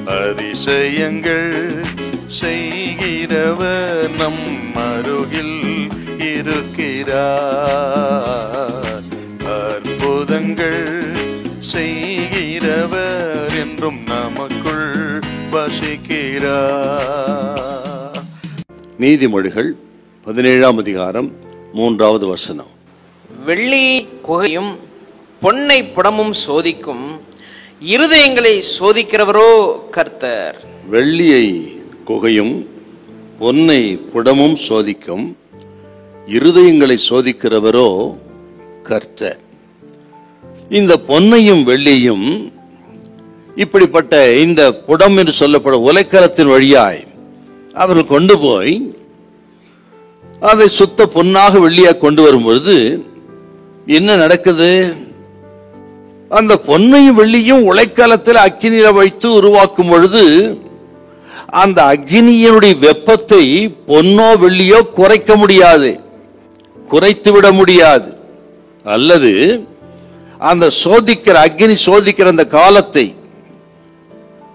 அதிசயங்கள் செய்கிறவர் நம் அருகில் இருக்கிறார். அற்புதங்கள் செய்கிறவர் என்றும் நமக்குள் வசிக்கிறார். நீதிமொழிகள் 17ஆம் அதிகாரம் 3வது வசனம். வெள்ளி குகையும் பொன்னை புடமும் சோதிக்கும், இருதயங்களை சோதிக்கிறவரோ கர்த்தர். வெள்ளியை குகையும் பொன்னை புடமும் சோதிக்கும், இருதயங்களை சோதிக்கிறவரோ கர்த்தர். இந்த பொன்னையும் வெள்ளியும் இப்படிப்பட்ட இந்த புடம் என்று சொல்லப்படும் உலைக்கலத்தின் வழியாய் அவர்கள் கொண்டு போய் அதை சுத்த பொன்னாக வெள்ளியாக கொண்டு வரும்பொழுது என்ன நடக்குது? அந்த பொன்னையும் வெள்ளியும் உலைக்காலத்தில் அக்கினியில வைத்து உருவாக்கும் பொழுது அந்த அக்கினியினுடைய வெப்பத்தை பொன்னோ வெள்ளியோ குறைக்க முடியாது, குறைத்து விட முடியாது. அல்லது அந்த சோதிக்கிற அக்கினி சோதிக்கிற அந்த காலத்தை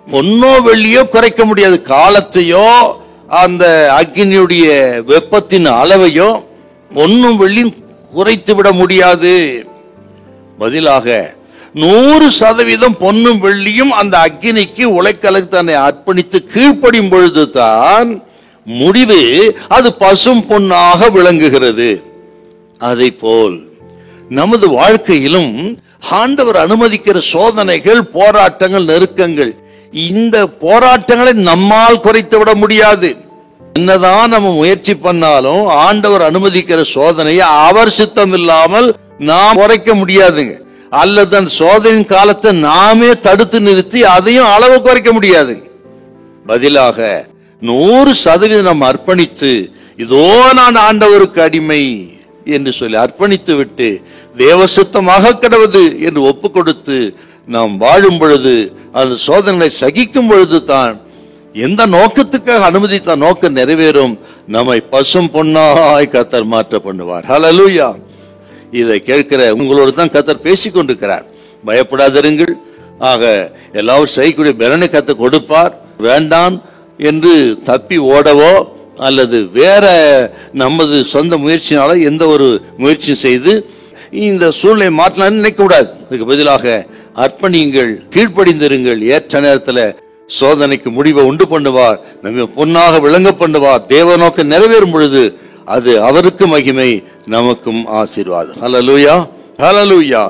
பொன்னோ வெள்ளியோ குறைக்க முடியாது. காலத்தையோ அந்த அக்கினியுடைய வெப்பத்தின் அளவையோ பொன்னும் வெள்ளியும் குறைத்து விட முடியாது. பதிலாக 100% பொன்னும் வெள்ளியும் அந்த அக்கினிக்கு உலைக்கலக்கு தன்னை அர்ப்பணித்து கீழ்ப்படியும் பொழுதுதான் முடிவு அது பசும் பொன்னாக விளங்குகிறது. அதை போல் நமது வாழ்க்கையிலும் ஆண்டவர் அனுமதிக்கிற சோதனைகள், போராட்டங்கள், நெருக்கங்கள், இந்த போராட்டங்களை நம்மால் குறைத்து விட முடியாது. என்னதான் நம்ம முயற்சி பண்ணாலும் ஆண்டவர் அனுமதிக்கிற சோதனையை அவர் சித்தம் இல்லாமல் நாம் குறைக்க முடியாதுங்க. அல்லது அந்த சோதனையின் காலத்தை நாமே தடுத்து நிறுத்தி அதையும் அளவு குறைக்க முடியாது. பதிலாக 100% நாம் அர்ப்பணித்து, இதோ நான் ஆண்டவருக்கு அடிமை என்று சொல்லி அர்ப்பணித்து விட்டு தேவசித்தமாக கடவுது என்று ஒப்பு கொடுத்து நாம் வாழும் பொழுது, அந்த சோதனைகளை சகிக்கும் பொழுது தான் எந்த நோக்கத்துக்காக அனுமதித்த நோக்கம் நிறைவேறும். நம்மை பசும் பொன்னாய் கர்த்தர் மாற்ற பண்ணுவார். ஹல்லேலூயா. இதை கேட்கிற உங்களோடு தான் கர்த்தர் பேசிக் கொண்டிருக்கிறார். பயப்படாதிருங்கள், ஆக எல்லாரும் செய்யக்கூடிய பலனை கர்த்தர் கொடுப்பார். வேண்டாம் என்று தப்பி ஓடவோ அல்லது வேற நமது சொந்த முயற்சினால எந்த ஒரு முயற்சியும் செய்து இந்த சூழ்நிலை மாற்றலாம் நினைக்க கூடாது. அதுக்கு பதிலாக அர்ப்பணியுங்கள், கீழ்ப்படிந்திருங்கள். ஏற்ற நேரத்தில் சோதனைக்கு முடிவை உண்டு பண்ணுவார், நம்ம பொன்னாக விளங்க பண்ணுவார். தேவ நோக்கம் நிறைவேறும் பொழுது அது அவருக்கு மகிமை, நமக்கும் ஆசீர்வாதம். ஹல்லேலூயா, ஹல்லேலூயா.